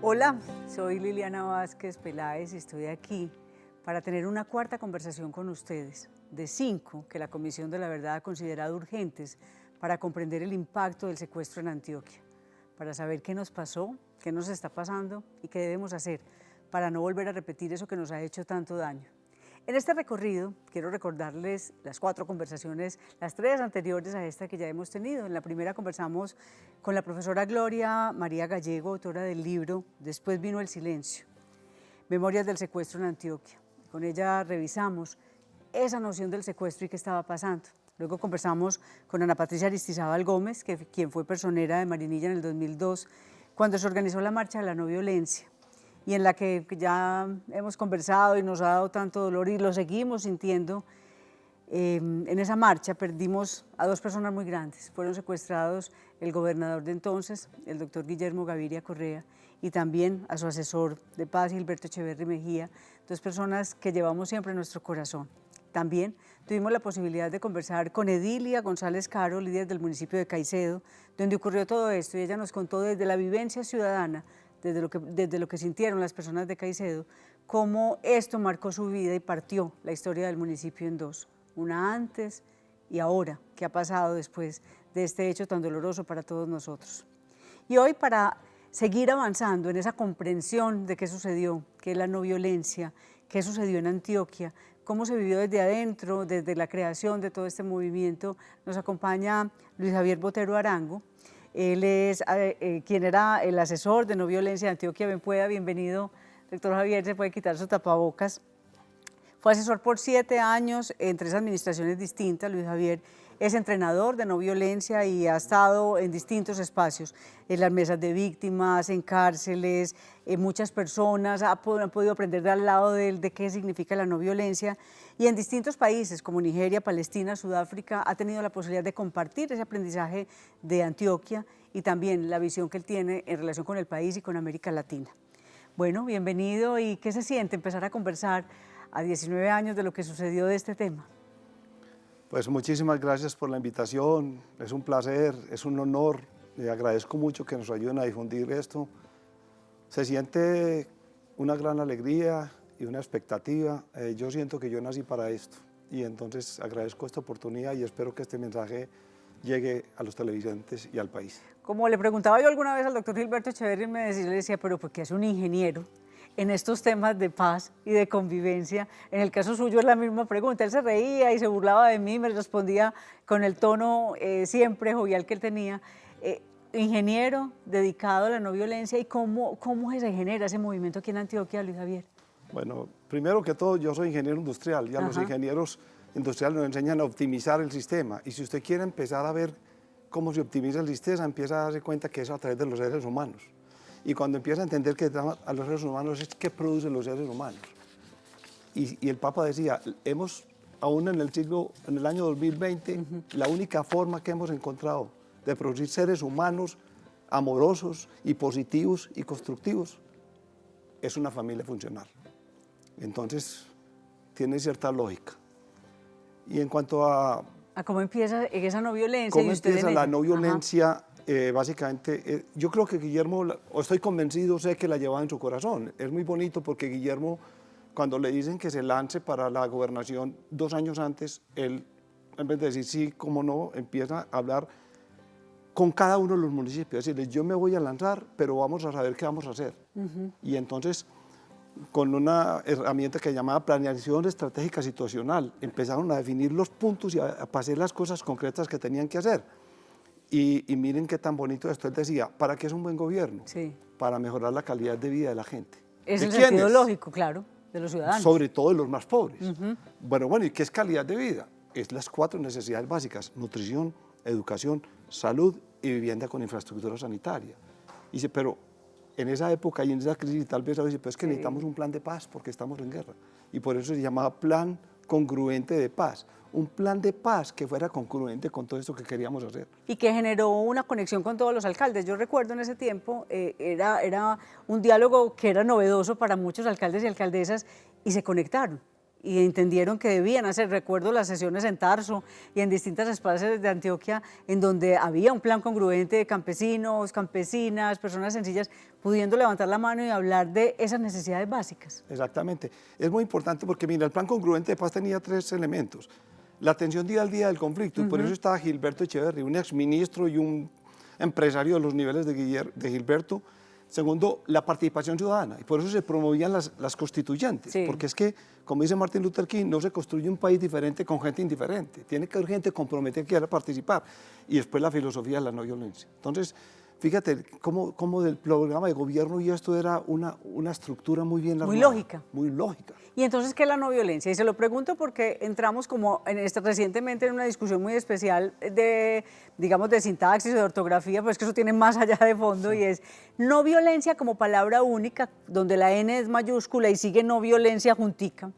Hola, soy Liliana Vázquez Peláez y estoy aquí para tener una cuarta conversación con ustedes, de 5 que la Comisión de la Verdad ha considerado urgentes para comprender el impacto del secuestro en Antioquia, para saber qué nos pasó, qué nos está pasando y qué debemos hacer para no volver a repetir eso que nos ha hecho tanto daño. En este recorrido quiero recordarles las 4 conversaciones, las 3 anteriores a esta que ya hemos tenido. En la primera conversamos con la profesora Gloria María Gallego, autora del libro Después vino el silencio, Memorias del secuestro en Antioquia. Con ella revisamos esa noción del secuestro y qué estaba pasando. Luego conversamos con Ana Patricia Aristizábal Gómez, quien fue personera de Marinilla en el 2002, cuando se organizó la Marcha de la No Violencia, y en la que ya hemos conversado y nos ha dado tanto dolor y lo seguimos sintiendo. En esa marcha perdimos a 2 personas muy grandes. Fueron secuestrados el gobernador de entonces, el doctor Guillermo Gaviria Correa, y también a su asesor de paz, Gilberto Echeverry Mejía, 2 personas que llevamos siempre en nuestro corazón. También tuvimos la posibilidad de conversar con Edilia González Caro, líder del municipio de Caicedo, donde ocurrió todo esto, y ella nos contó desde la vivencia ciudadana, desde lo que sintieron las personas de Caicedo, cómo esto marcó su vida y partió la historia del municipio en 2, una antes y ahora, qué ha pasado después de este hecho tan doloroso para todos nosotros. Y hoy, para seguir avanzando en esa comprensión de qué sucedió, qué es la no violencia, qué sucedió en Antioquia, cómo se vivió desde adentro, desde la creación de todo este movimiento, nos acompaña Luis Javier Botero Arango. Él es quien era el asesor de no violencia de Antioquia. Bienvenido, doctor Javier, se puede quitar su tapabocas. Fue asesor por 7 años en 3 administraciones distintas. Luis Javier es entrenador de no violencia y ha estado en distintos espacios, en las mesas de víctimas, en cárceles, en muchas personas, han podido aprender de al lado de él de qué significa la no violencia, y en distintos países como Nigeria, Palestina, Sudáfrica, ha tenido la posibilidad de compartir ese aprendizaje de Antioquia y también la visión que él tiene en relación con el país y con América Latina. Bueno, bienvenido. ¿Y qué se siente empezar a conversar a 19 años de lo que sucedió de este tema? Pues muchísimas gracias por la invitación, es un placer, es un honor, le agradezco mucho que nos ayuden a difundir esto. Se siente una gran alegría y una expectativa. Yo siento que yo nací para esto y entonces agradezco esta oportunidad y espero que este mensaje llegue a los televidentes y al país. Como le preguntaba yo alguna vez al doctor Gilberto Echeverry, le decía, pero ¿por qué es un ingeniero en estos temas de paz y de convivencia? En el caso suyo es la misma pregunta. Él se reía y se burlaba de mí, me respondía con el tono siempre jovial que él tenía. Ingeniero dedicado a la no violencia, ¿y cómo se genera ese movimiento aquí en Antioquia, Luis Javier? Bueno, primero que todo, yo soy ingeniero industrial y a los ingenieros industriales nos enseñan a optimizar el sistema, y si usted quiere empezar a ver cómo se optimiza el sistema, empieza a darse cuenta que es a través de los seres humanos. Y cuando empieza a entender que a los seres humanos es qué producen los seres humanos. Y el Papa decía, aún en el año 2020, la única forma que hemos encontrado de producir seres humanos amorosos y positivos y constructivos es una familia funcional. Entonces, tiene cierta lógica. Y en cuanto a cómo empieza esa no violencia. ¿Cómo empieza la no violencia? Básicamente, yo creo que Guillermo, o estoy convencido, sé que la llevaba en su corazón. Es muy bonito porque Guillermo, cuando le dicen que se lance para la gobernación 2 años antes, él, en vez de decir sí, cómo no, empieza a hablar con cada uno de los municipios, decirles, yo me voy a lanzar, pero vamos a saber qué vamos a hacer. Y entonces, con una herramienta que llamaba planeación estratégica situacional, empezaron a definir los puntos y a hacer las cosas concretas que tenían que hacer. Y miren qué tan bonito esto. Él decía, ¿para qué es un buen gobierno? Sí. Para mejorar la calidad de vida de la gente. Es el sentido lógico, claro, de los ciudadanos. Sobre todo de los más pobres. Bueno, ¿y qué es calidad de vida? Es las 4 necesidades básicas: nutrición, educación, salud y vivienda con infraestructura sanitaria. Y dice, pero en esa época y en esa crisis tal vez a veces, pero es que necesitamos un plan de paz porque estamos en guerra. Y por eso se llamaba plan congruente de paz. Un plan de paz que fuera congruente con todo esto que queríamos hacer. Y que generó una conexión con todos los alcaldes. Yo recuerdo en ese tiempo, era un diálogo que era novedoso para muchos alcaldes y alcaldesas, y se conectaron. y entendieron que debían hacer. Recuerdo las sesiones en Tarso y en distintas espacios de Antioquia en donde había un plan congruente de campesinos, campesinas, personas sencillas, pudiendo levantar la mano y hablar de esas necesidades básicas. Exactamente. Es muy importante porque, mira, el plan congruente de paz tenía 3 elementos. La atención día al día del conflicto, y por eso estaba Gilberto Echeverry, un exministro y un empresario de los niveles de Gilberto. Segundo, la participación ciudadana, y por eso se promovían las constituyentes, porque es que, como dice Martin Luther King, no se construye un país diferente con gente indiferente, tiene que haber gente comprometida que quiera participar, y después la filosofía de la no violencia. Entonces, fíjate cómo del programa de gobierno y esto era una estructura muy bien armada. Muy lógica. Muy lógica. ¿Y entonces qué es la no violencia? Y se lo pregunto porque entramos como recientemente en una discusión muy especial de, digamos, de sintaxis o de ortografía, pero es que eso tiene más allá de fondo, y es no violencia como palabra única, donde la N es mayúscula y sigue no violencia juntica,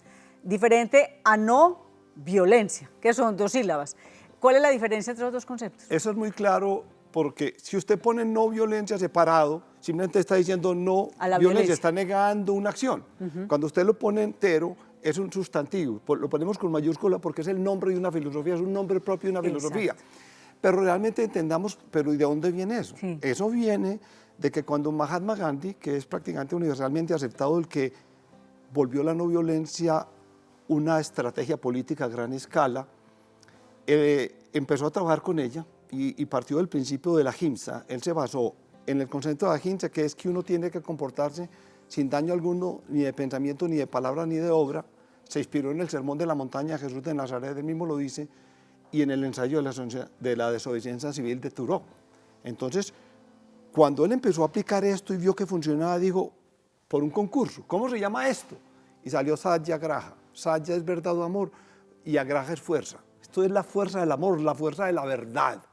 diferente a no violencia, que son 2 sílabas. ¿Cuál es la diferencia entre los 2 conceptos? Eso es muy claro, porque si usted pone no violencia separado, simplemente está diciendo no a la violencia, está negando una acción. Cuando usted lo pone entero, es un sustantivo, lo ponemos con mayúscula porque es el nombre de una filosofía, es un nombre propio de una filosofía. Pero realmente entendamos, ¿pero y de dónde viene eso? Sí. Eso viene de que cuando Mahatma Gandhi, que es prácticamente universalmente aceptado, el que volvió la no violencia una estrategia política a gran escala, empezó a trabajar con ella, y partió del principio de la ahimsa. Él se basó en el concepto de la ahimsa, que es que uno tiene que comportarse sin daño alguno, ni de pensamiento, ni de palabra, ni de obra. Se inspiró en el Sermón de la Montaña, Jesús de Nazaret, él mismo lo dice, y en el ensayo de la desobediencia civil de Thoreau. Entonces, cuando él empezó a aplicar esto y vio que funcionaba, dijo, por un concurso, ¿cómo se llama esto? Y salió Satyagraha. Satya es verdad o amor, y Agraha es fuerza. Esto es la fuerza del amor, la fuerza de la verdad.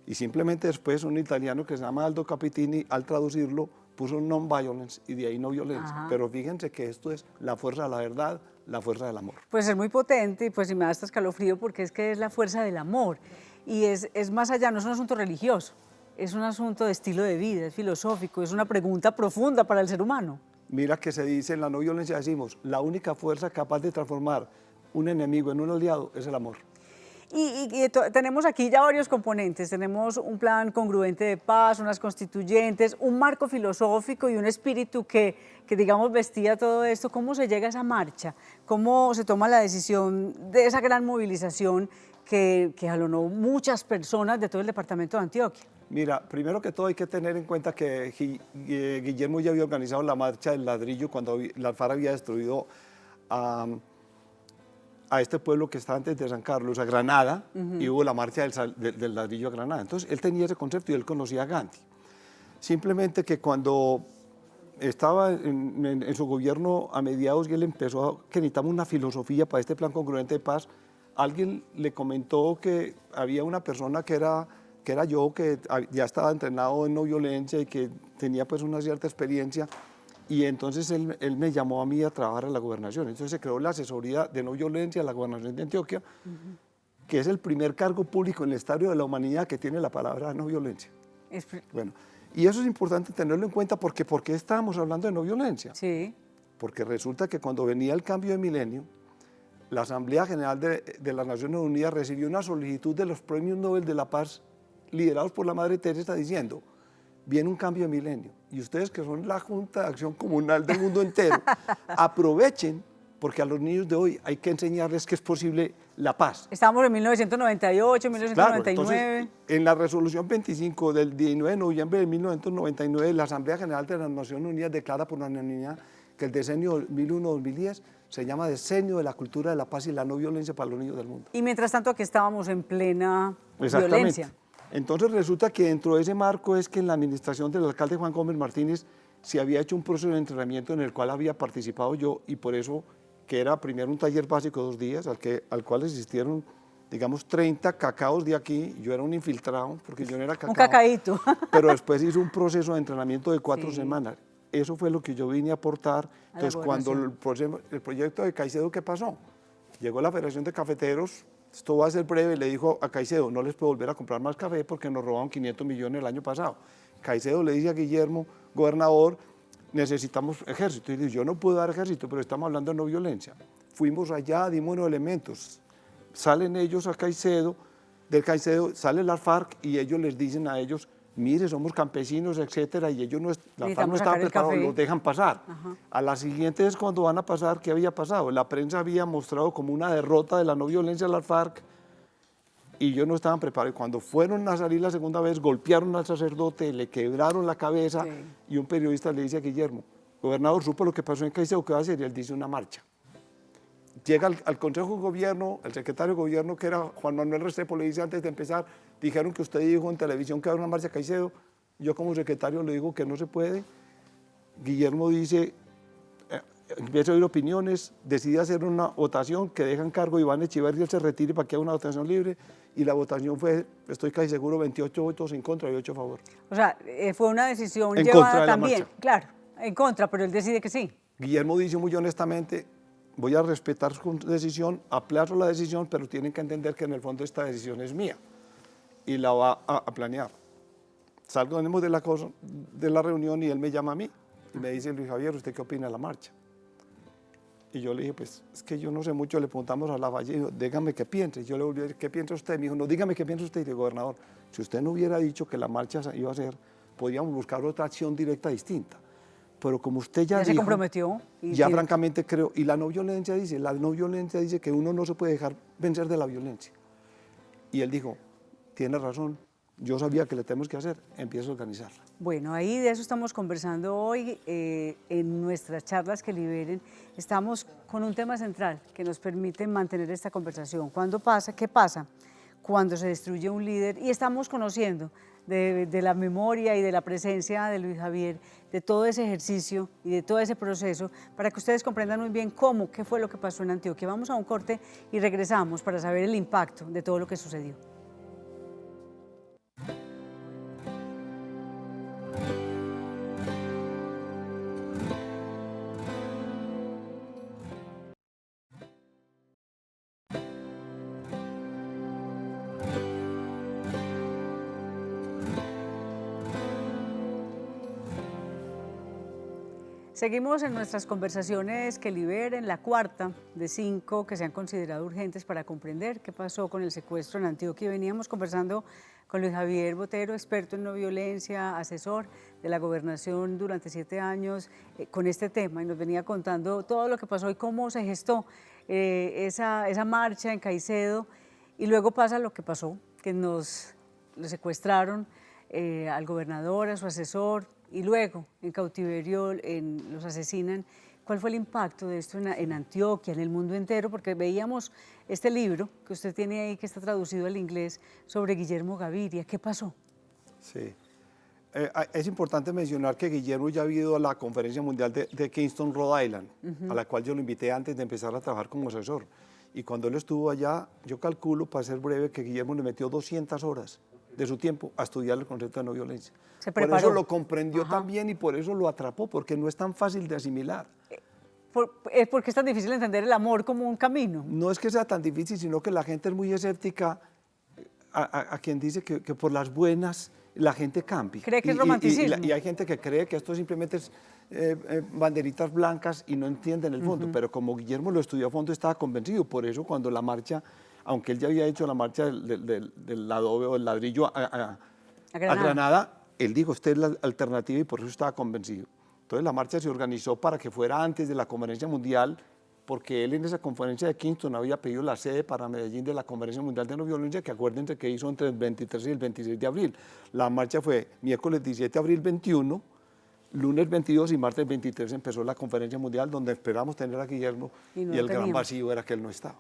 Y simplemente después un italiano que se llama Aldo Capitini, al traducirlo, puso non-violence y de ahí no violencia. Pero fíjense que esto es la fuerza de la verdad, la fuerza del amor. Pues es muy potente y pues me da hasta escalofrío porque es que es la fuerza del amor. Y es más allá, no es un asunto religioso, es un asunto de estilo de vida, es filosófico, es una pregunta profunda para el ser humano. Mira que se dice en la no violencia, decimos, la única fuerza capaz de transformar un enemigo en un aliado es el amor. Y tenemos aquí ya varios componentes, tenemos un plan congruente de paz, unas constituyentes, un marco filosófico y un espíritu que digamos vestía todo esto. ¿Cómo se llega a esa marcha? ¿Cómo se toma la decisión de esa gran movilización que jalonó muchas personas de todo el departamento de Antioquia? Mira, primero que todo hay que tener en cuenta que Guillermo ya había organizado la marcha del ladrillo cuando la FARC había destruido a este pueblo que está antes de San Carlos, a Granada, y hubo la marcha del ladrillo a Granada. Entonces, él tenía ese concepto y él conocía a Gandhi. Simplemente que cuando estaba en su gobierno a mediados y él empezó que necesitamos una filosofía para este plan congruente de paz, alguien le comentó que había una persona que era yo, que ya estaba entrenado en no violencia y que tenía pues una cierta experiencia. Y entonces él me llamó a mí a trabajar en la gobernación. Entonces se creó la asesoría de no violencia en la gobernación de Antioquia, que es el primer cargo público en la historia de la humanidad que tiene la palabra no violencia. Bueno, y eso es importante tenerlo en cuenta porque ¿por qué estábamos hablando de no violencia? Sí. Porque resulta que cuando venía el cambio de milenio, la Asamblea General de las Naciones Unidas recibió una solicitud de los premios Nobel de la Paz liderados por la Madre Teresa diciendo: viene un cambio de milenio y ustedes que son la Junta de Acción Comunal del mundo entero, aprovechen porque a los niños de hoy hay que enseñarles que es posible la paz. Estamos en 1998, 1999. Claro, entonces, en la resolución 25 del 19 de noviembre de 1999, la Asamblea General de las Naciones Unidas declara por unanimidad que el decenio 2001-2010 se llama decenio de la cultura de la paz y la no violencia para los niños del mundo. Y mientras tanto aquí estábamos en plena violencia. Entonces resulta que dentro de ese marco es que en la administración del alcalde Juan Gómez Martínez se había hecho un proceso de entrenamiento en el cual había participado yo y por eso que era primero un taller básico de 2 días al cual asistieron, digamos, 30 cacaos de aquí. Yo era un infiltrado porque yo no era cacao. Un cacaíto. Pero después hizo un proceso de entrenamiento de 4 semanas. Eso fue lo que yo vine a aportar. Entonces cuando el proyecto de Caicedo, ¿qué pasó? Llegó la Federación de Cafeteros. Esto va a ser breve, le dijo a Caicedo, no les puedo volver a comprar más café porque nos robaron 500 millones el año pasado. Caicedo le dice a Guillermo, gobernador, necesitamos ejército. Y dice, yo no puedo dar ejército, pero estamos hablando de no violencia. fuimos allá, dimos los elementos. Salen ellos a Caicedo, del Caicedo sale la FARC y ellos les dicen a ellos, mire, somos campesinos, etcétera, y ellos la FARC no estaba preparada, los dejan pasar. Ajá. A la siguiente es cuando van a pasar, ¿qué había pasado? La prensa había mostrado como una derrota de la no violencia de la FARC y ellos no estaban preparados. Cuando fueron a salir la segunda vez, golpearon al sacerdote, le quebraron la cabeza y un periodista le dice a Guillermo, gobernador, ¿supo lo que pasó en Caicedo? ¿Qué va a hacer? Y él dice, una marcha. Llega al Consejo de Gobierno, el secretario de Gobierno, que era Juan Manuel Restrepo, le dice antes de empezar, dijeron que usted dijo en televisión que había una marcha a Caicedo, yo como secretario le digo que no se puede. Guillermo dice, empieza a oír opiniones, decide hacer una votación que deja en cargo Iván Echeverría, él se retire para que haya una votación libre, y la votación fue, estoy casi seguro, 28 votos en contra y 8 a favor. O sea, fue una decisión llevada también, claro, en contra, pero él decide que sí. Guillermo dice muy honestamente, voy a respetar su decisión, aplazo la decisión, pero tienen que entender que en el fondo esta decisión es mía y la va a planear. Salimos de la reunión y él me llama a mí y me dice, Luis Javier, ¿usted qué opina de la marcha? Y yo le dije, pues es que yo no sé mucho, le preguntamos a Lavalle, dijo, dígame qué piensa. Yo le volví a decir, ¿qué piensa usted? Me dijo, no, dígame qué piensa usted. Y le digo, gobernador, si usted no hubiera dicho que la marcha iba a ser, podríamos buscar otra acción directa distinta. Pero como usted ya dijo, se comprometió. Ya francamente creo, y la no violencia dice que uno no se puede dejar vencer de la violencia. Y él dijo, tiene razón, yo sabía que le tenemos que hacer, empiezo a organizarla. Bueno, ahí de eso estamos conversando hoy en nuestras charlas que liberen. Estamos con un tema central que nos permite mantener esta conversación. ¿Cuándo pasa? ¿Qué pasa? Cuando se destruye un líder, y estamos conociendo de la memoria y de la presencia de Luis Javier, de todo ese ejercicio y de todo ese proceso, para que ustedes comprendan muy bien qué fue lo que pasó en Antioquia. Vamos a un corte y regresamos para saber el impacto de todo lo que sucedió. Seguimos en nuestras conversaciones que liberen, la cuarta de 5 que se han considerado urgentes para comprender qué pasó con el secuestro en Antioquia. Veníamos conversando con Luis Javier Botero, experto en no violencia, asesor de la gobernación durante 7 años con este tema, y nos venía contando todo lo que pasó y cómo se gestó esa marcha en Caicedo, y luego pasa lo que pasó, que lo secuestraron al gobernador, a su asesor, y luego en cautiverio los asesinan. ¿Cuál fue el impacto de esto en Antioquia, en el mundo entero? Porque veíamos este libro que usted tiene ahí, que está traducido al inglés, sobre Guillermo Gaviria. ¿Qué pasó? Sí. Es importante mencionar que Guillermo ya ha ido a la Conferencia Mundial de Kingston, Rhode Island, a la cual yo lo invité antes de empezar a trabajar como asesor. Y cuando él estuvo allá, yo calculo, para ser breve, que Guillermo le metió 200 horas de su tiempo a estudiar el concepto de no violencia. Se preparó. Por eso lo comprendió también y por eso lo atrapó, porque no es tan fácil de asimilar. ¿Por qué es tan difícil entender el amor como un camino? No es que sea tan difícil, sino que la gente es muy escéptica a quien dice que por las buenas la gente cambia. ¿Cree que es romanticismo? Y hay gente que cree que esto simplemente es banderitas blancas y no entienden el fondo, pero como Guillermo lo estudió a fondo estaba convencido. Por eso cuando la marcha, aunque él ya había hecho la marcha del adobe o el ladrillo a Granada, él dijo, esta es la alternativa, y por eso estaba convencido. Entonces la marcha se organizó para que fuera antes de la Conferencia Mundial, porque él en esa conferencia de Kingston había pedido la sede para Medellín de la Conferencia Mundial de No Violencia, que acuérdense que hizo entre el 23 y el 26 de abril. La marcha fue miércoles 17 de abril 21, lunes 22 y martes 23 empezó la Conferencia Mundial, donde esperamos tener a Guillermo, y el gran vacío era que él no estaba.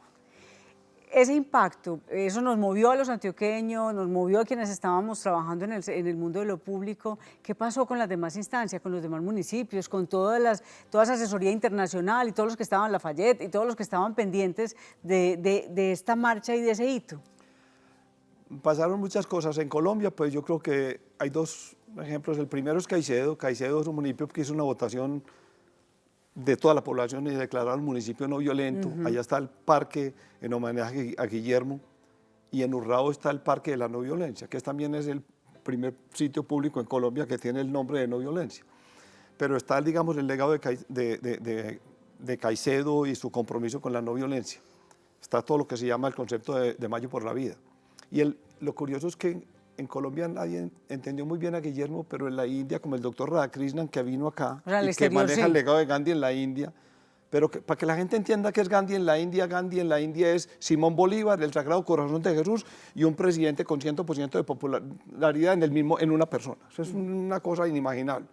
Ese impacto, eso nos movió a los antioqueños, nos movió a quienes estábamos trabajando en el mundo de lo público. ¿Qué pasó con las demás instancias, con los demás municipios, con toda esa asesoría internacional y todos los que estaban en Lafayette y todos los que estaban pendientes de esta marcha y de ese hito? Pasaron muchas cosas. En Colombia, pues yo creo que hay 2 ejemplos. El primero es Caicedo. Caicedo es un municipio que hizo una votación de toda la población y declararon municipio no violento. Allá está el parque en homenaje a Guillermo, y en Urrao está el parque de la no violencia, que también es el primer sitio público en Colombia que tiene el nombre de no violencia. Pero está, digamos, el legado de de Caicedo y su compromiso con la no violencia. Está todo lo que se llama el concepto de Mayo por la Vida. Y lo curioso es que en Colombia nadie entendió muy bien a Guillermo, pero en la India, como el doctor Radhakrishnan, que vino acá o sea, y exterior, que maneja sí. el legado de Gandhi en la India, pero para que la gente entienda qué es Gandhi en la India es Simón Bolívar, el Sagrado Corazón de Jesús y un presidente con 100% de popularidad en una persona. Eso es una cosa inimaginable.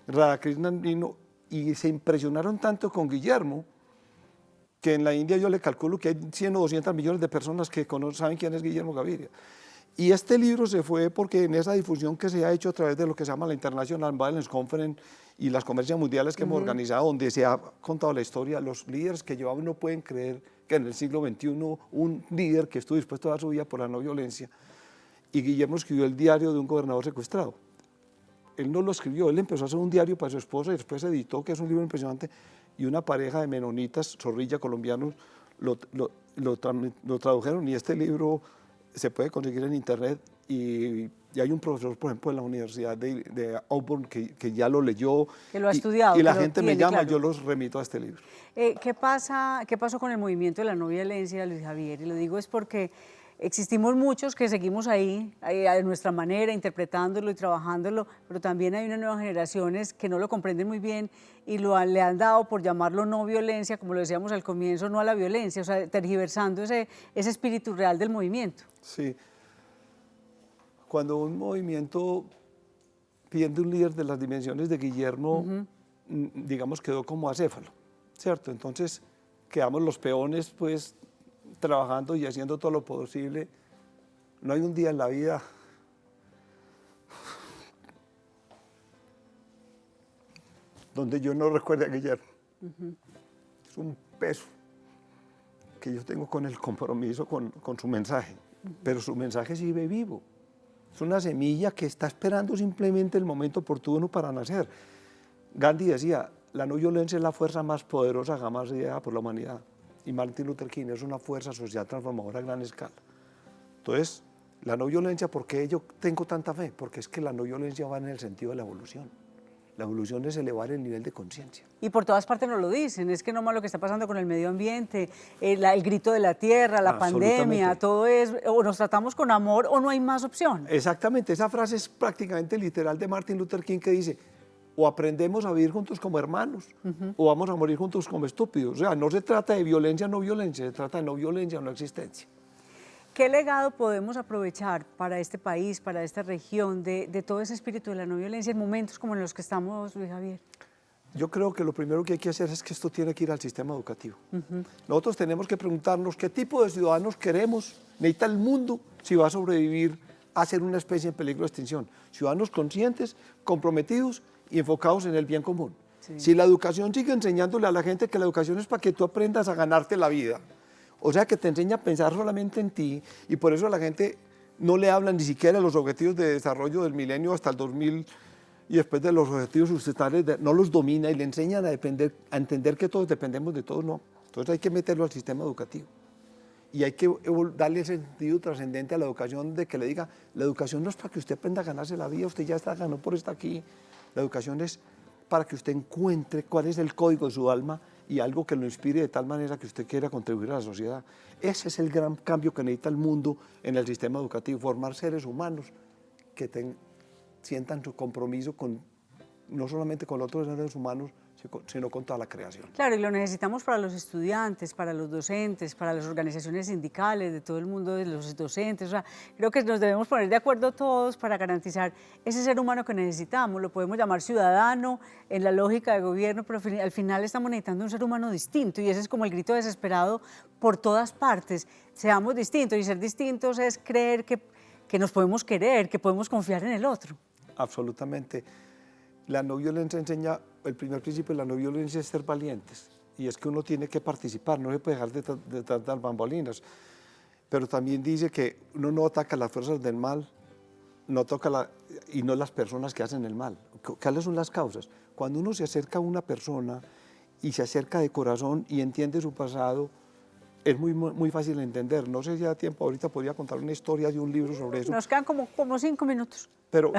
Radhakrishnan vino y se impresionaron tanto con Guillermo que en la India yo le calculo que hay 100 o 200 millones de personas que saben quién es Guillermo Gaviria. Y este libro se fue porque en esa difusión que se ha hecho a través de lo que se llama la International Violence Conference y las conferencias mundiales que hemos organizado, donde se ha contado la historia, los líderes que llevaban no pueden creer que en el siglo XXI un líder que estuvo dispuesto a dar su vida por la no violencia. Y Guillermo escribió el diario de un gobernador secuestrado. Él no lo escribió, él empezó a hacer un diario para su esposa y después editó, que es un libro impresionante, y una pareja de menonitas, zorrilla colombianos, lo tradujeron y este libro se puede conseguir en internet y hay un profesor, por ejemplo, en la Universidad de Auburn que ya lo leyó. Que lo ha estudiado. Y la gente me llama, claro. yo los remito a este libro. ¿Qué pasó con el movimiento de la no violencia, Luis Javier? Y lo digo es porque existimos muchos que seguimos ahí a nuestra manera, interpretándolo y trabajándolo, pero también hay unas nuevas generaciones que no lo comprenden muy bien y le han dado por llamarlo no violencia, como lo decíamos al comienzo, no a la violencia, o sea, tergiversando ese espíritu real del movimiento. Sí. Cuando un movimiento pierde un líder de las dimensiones de Guillermo, digamos, quedó como acéfalo, ¿cierto? Entonces, quedamos los peones, pues, trabajando y haciendo todo lo posible. No hay un día en la vida donde yo no recuerde a Guillermo. Es un peso que yo tengo con el compromiso con su mensaje, pero su mensaje sigue vivo. Es una semilla que está esperando simplemente el momento oportuno para nacer. Gandhi decía, la no violencia es la fuerza más poderosa jamás ideada por la humanidad. Y Martin Luther King es una fuerza social transformadora a gran escala. Entonces, la no violencia, ¿por qué yo tengo tanta fe? Porque es que la no violencia va en el sentido de la evolución. La evolución es elevar el nivel de conciencia. Y por todas partes nos lo dicen, es que no más lo que está pasando con el medio ambiente, el grito de la tierra, la pandemia, todo es, o nos tratamos con amor o no hay más opción. Exactamente, esa frase es prácticamente literal de Martin Luther King que dice, o aprendemos a vivir juntos como hermanos, o vamos a morir juntos como estúpidos. O sea, no se trata de violencia o no violencia, se trata de no violencia o no existencia. ¿Qué legado podemos aprovechar para este país, para esta región, de todo ese espíritu de la no violencia en momentos como en los que estamos, Luis Javier? Yo creo que lo primero que hay que hacer es que esto tiene que ir al sistema educativo. Nosotros tenemos que preguntarnos qué tipo de ciudadanos queremos, necesita el mundo si va a sobrevivir a ser una especie en peligro de extinción. Ciudadanos conscientes, comprometidos y enfocados en el bien común. Sí. Si la educación sigue enseñándole a la gente que la educación es para que tú aprendas a ganarte la vida, o sea, que te enseña a pensar solamente en ti, y por eso a la gente no le hablan ni siquiera de los objetivos de desarrollo del milenio hasta el 2000 y después de los objetivos sustentables, no los domina y le enseñan a entender que todos dependemos de todos, no. Entonces hay que meterlo al sistema educativo. Y hay que darle ese sentido trascendente a la educación de que le diga, la educación no es para que usted aprenda a ganarse la vida, usted ya está ganando por estar aquí. La educación es para que usted encuentre cuál es el código de su alma y algo que lo inspire de tal manera que usted quiera contribuir a la sociedad. Ese es el gran cambio que necesita el mundo en el sistema educativo, formar seres humanos que sientan su compromiso no solamente con los otros seres humanos, sino con toda la creación. Claro, y lo necesitamos para los estudiantes, para los docentes, para las organizaciones sindicales, de todo el mundo, de los docentes. O sea, creo que nos debemos poner de acuerdo todos para garantizar ese ser humano que necesitamos. Lo podemos llamar ciudadano en la lógica de gobierno, pero al final estamos necesitando un ser humano distinto y ese es como el grito desesperado por todas partes. Seamos distintos y ser distintos es creer que nos podemos querer, que podemos confiar en el otro. Absolutamente. La no violencia enseña, el primer principio de la no violencia es ser valientes, y es que uno tiene que participar, no se puede dejar de tratar bambolinas, pero también dice que uno no ataca a las fuerzas del mal, y no las personas que hacen el mal. ¿Cuáles son las causas? Cuando uno se acerca a una persona y se acerca de corazón y entiende su pasado, es muy fácil de entender. No sé si da tiempo, ahorita podría contar una historia de un libro sobre eso. Nos quedan como 5 minutos. Pero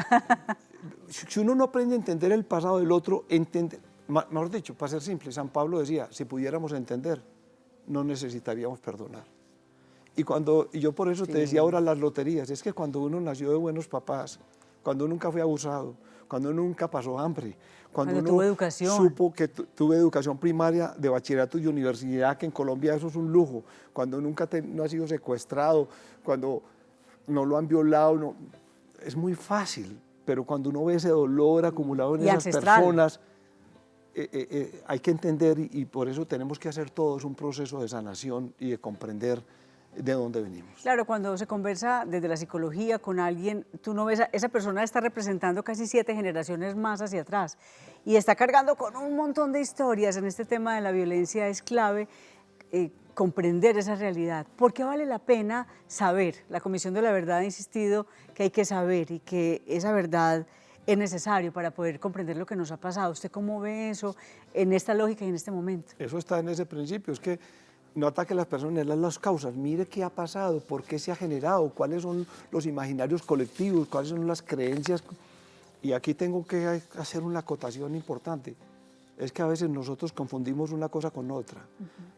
si uno no aprende a entender el pasado del otro, Mejor dicho, para ser simple, San Pablo decía, si pudiéramos entender, no necesitaríamos perdonar. Y yo por eso te decía ahora las loterías, es que cuando uno nació de buenos papás, cuando uno nunca fue abusado, cuando uno nunca pasó hambre, cuando uno tuvo educación, supo que tuve educación primaria de bachillerato y universidad, que en Colombia eso es un lujo, cuando nunca no ha sido secuestrado, cuando no lo han violado, no, es muy fácil, pero cuando uno ve ese dolor acumulado en esas personas, hay que entender y por eso tenemos que hacer todos un proceso de sanación y de comprender de dónde venimos. Claro, cuando se conversa desde la psicología con alguien, tú no ves, esa persona está representando casi 7 generaciones más hacia atrás y está cargando con un montón de historias. En este tema de la violencia es clave comprender esa realidad. ¿Por qué vale la pena saber? La Comisión de la Verdad ha insistido que hay que saber y que esa verdad es necesario para poder comprender lo que nos ha pasado. ¿Usted cómo ve eso en esta lógica y en este momento? Eso está en ese principio, es que no ataque a las personas, las causas, mire qué ha pasado, por qué se ha generado, cuáles son los imaginarios colectivos, cuáles son las creencias. Y aquí tengo que hacer una acotación importante, es que a veces nosotros confundimos una cosa con otra.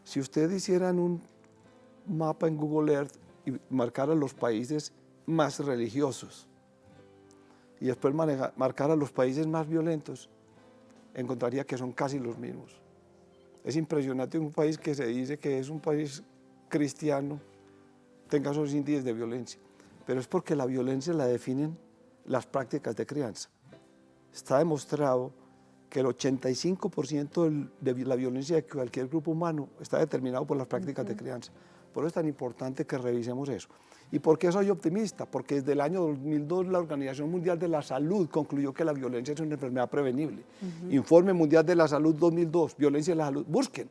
Si usted hiciera un mapa en Google Earth y marcara los países más religiosos y después marcara los países más violentos, encontraría que son casi los mismos. Es impresionante un país que se dice que es un país cristiano, tenga esos índices de violencia, pero es porque la violencia la definen las prácticas de crianza. Está demostrado que el 85% de la violencia de cualquier grupo humano está determinado por las prácticas de crianza. Por eso es tan importante que revisemos eso. ¿Y por qué soy optimista? Porque desde el año 2002 la Organización Mundial de la Salud concluyó que la violencia es una enfermedad prevenible. Informe Mundial de la Salud 2002, violencia en la salud, busquen.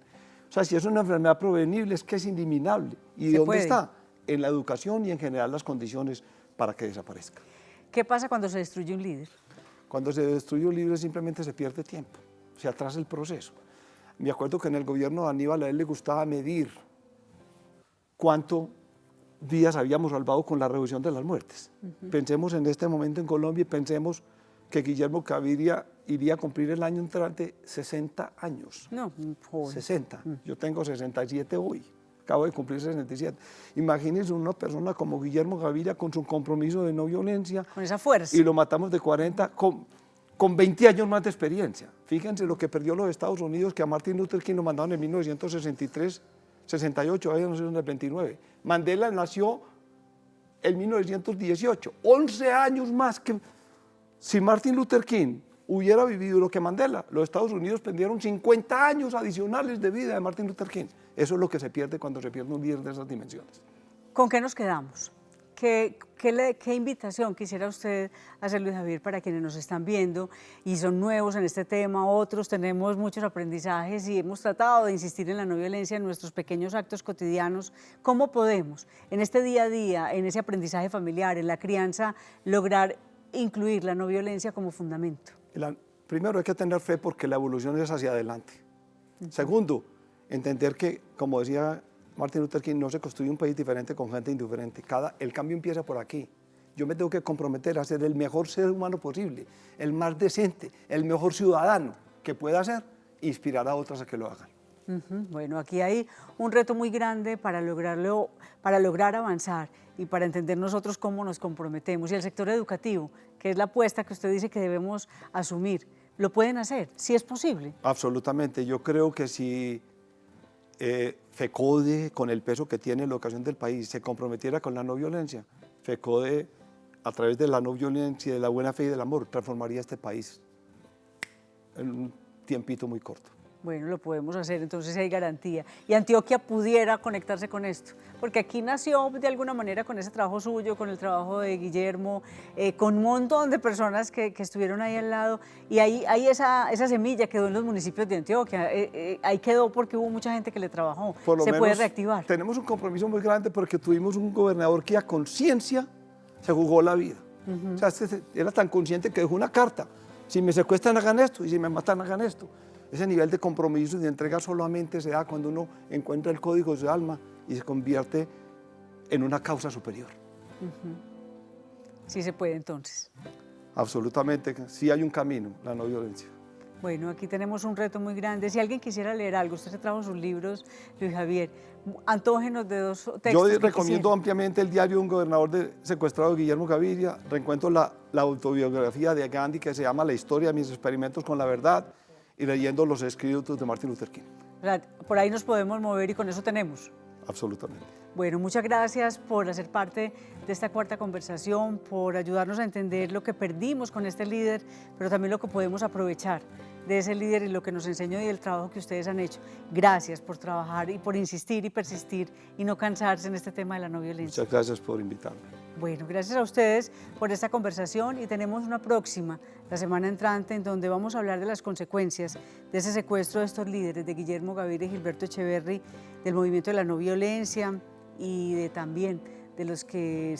O sea, si es una enfermedad prevenible es que es eliminable. ¿Y dónde está? En la educación y en generar las condiciones para que desaparezca. ¿Qué pasa cuando se destruye un líder? Cuando se destruye un líder simplemente se pierde tiempo, se atrasa el proceso. Me acuerdo que en el gobierno de Aníbal a él le gustaba medir cuántos días habíamos salvado con la reducción de las muertes. Pensemos en este momento en Colombia y pensemos que Guillermo Gaviria iría a cumplir el año entrante 60 años. No, joven. 60. Yo tengo 67 hoy. Acabo de cumplir 67. Imagínense una persona como Guillermo Gaviria con su compromiso de no violencia. Con esa fuerza. Y lo matamos de 40 con 20 años más de experiencia. Fíjense lo que perdió los Estados Unidos, que a Martin Luther King lo mandaron en 1963, 68, había nacido en el 29. Mandela nació en 1918, 11 años más que... Si Martin Luther King hubiera vivido lo que Mandela, los Estados Unidos perdieron 50 años adicionales de vida de Martin Luther King. Eso es lo que se pierde cuando se pierde un líder de esas dimensiones. ¿Con qué nos quedamos? ¿Qué invitación quisiera usted hacer, Luis Javier, para quienes nos están viendo y son nuevos en este tema? Otros tenemos muchos aprendizajes y hemos tratado de insistir en la no violencia en nuestros pequeños actos cotidianos. ¿Cómo podemos, en este día a día, en ese aprendizaje familiar, en la crianza, lograr incluir la no violencia como fundamento? Primero, hay que tener fe porque la evolución es hacia adelante. Segundo, entender que, como decía Martin Luther King, no se construye un país diferente con gente indiferente. El cambio empieza por aquí. Yo me tengo que comprometer a ser el mejor ser humano posible, el más decente, el mejor ciudadano que pueda ser, inspirar a otras a que lo hagan. Bueno, aquí hay un reto muy grande para lograrlo, para lograr avanzar y para entender nosotros cómo nos comprometemos. Y el sector educativo, que es la apuesta que usted dice que debemos asumir, ¿lo pueden hacer? ¿Sí es posible? Absolutamente. Yo creo que si FECODE, con el peso que tiene la educación del país, se comprometiera con la no violencia, FECODE, a través de la no violencia, de la buena fe y del amor, transformaría este país en un tiempito muy corto. Bueno, lo podemos hacer, entonces hay garantía. Y Antioquia pudiera conectarse con esto, porque aquí nació de alguna manera con ese trabajo suyo, con el trabajo de Guillermo, con un montón de personas que estuvieron ahí al lado, y ahí esa semilla quedó en los municipios de Antioquia, ahí quedó porque hubo mucha gente que le trabajó. Por lo se menos puede reactivar. Tenemos un compromiso muy grande porque tuvimos un gobernador que a conciencia se jugó la vida. O sea, era tan consciente que dejó una carta: si me secuestran hagan esto y si me matan hagan esto. Ese nivel de compromiso y de entrega solamente se da cuando uno encuentra el código de su alma y se convierte en una causa superior. Sí se puede entonces. Absolutamente, sí hay un camino, la no violencia. Bueno, aquí tenemos un reto muy grande. Si alguien quisiera leer algo, usted se trajo sus libros, Luis Javier, antógenos de dos textos. Yo recomiendo ampliamente el diario de un gobernador secuestrado, Guillermo Gaviria. Recuento la autobiografía de Gandhi que se llama La historia de mis experimentos con la verdad y leyendo los escritos de Martin Luther King. Por ahí nos podemos mover y con eso tenemos. Absolutamente. Bueno, muchas gracias por hacer parte de esta cuarta conversación, por ayudarnos a entender lo que perdimos con este líder, pero también lo que podemos aprovechar de ese líder y lo que nos enseñó y el trabajo que ustedes han hecho. Gracias por trabajar y por insistir y persistir y no cansarse en este tema de la no violencia. Muchas gracias por invitarme. Bueno, gracias a ustedes por esta conversación y tenemos una próxima la semana entrante en donde vamos a hablar de las consecuencias de ese secuestro de estos líderes, de Guillermo Gaviria y Gilberto Echeverry, del movimiento de la no violencia y también de los que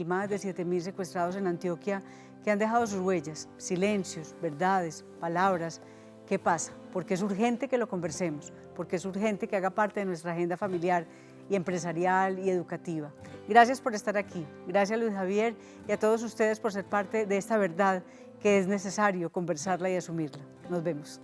más de 7.000 secuestrados en Antioquia que han dejado sus huellas, silencios, verdades, palabras. ¿Qué pasa? Porque es urgente que lo conversemos, porque es urgente que haga parte de nuestra agenda familiar y empresarial y educativa. Gracias por estar aquí, gracias Luis Javier y a todos ustedes por ser parte de esta verdad que es necesario conversarla y asumirla. Nos vemos.